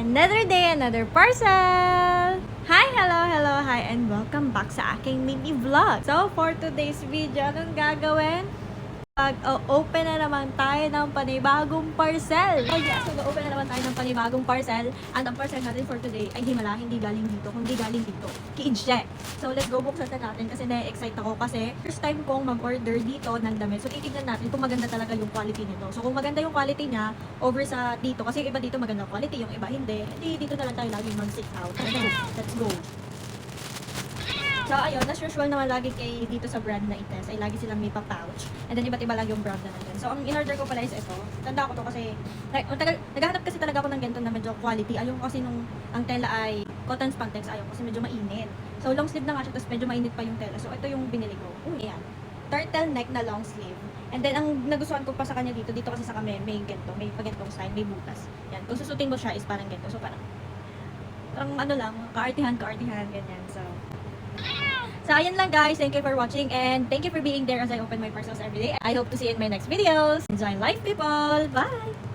Another day, another parcel! Hi, hello, hi, and welcome back sa aking mini vlog. So, for today's video, anong gagawin? Mag-open na naman tayo ng panibagong parcel. Oh yes, mag-open na naman tayo ng panibagong parcel. And ang parcel natin for today ay hindi galing dito, kundi galing dito. Kiinche. So let's go, buksan na natin kasi na-excite ako kasi first time kong mag-order dito ng damit. So titignan natin kung maganda talaga yung quality nito. So kung maganda yung quality niya over sa dito, kasi yung iba dito maganda quality, yung iba hindi. Hindi dito na lang tayo laging mag-sit out. Let's go. So, ayun, as usual naman lagi kay dito sa brand na ites, ay lagi silang may pa-pouch. And then, iba't iba lang yung brand na nandun. So, ang in-order ko pala is ito. Tanda ko to kasi, naghahanap kasi talaga ako ng ganito na medyo quality. Ayaw ko kasi nung, ang tela ay cotton spandex, ayaw kasi medyo mainit. So, long sleeve na nga siya, tapos medyo mainit pa yung tela. So, ito yung binili ko. Ayan. Turtleneck na long sleeve. And then, ang nagustuhan ko pa sa kanya dito kasi sa kami, may ganito, may pagantong style, may butas. Yan. Kung susutin mo siya is parang ganito. So, parang ano lang, kaartihan, ganyan. So, ayan lang guys. Thank you for watching and thank you for being there as I open my parcels every day. I hope to see you in my next videos. Enjoy life, people! Bye!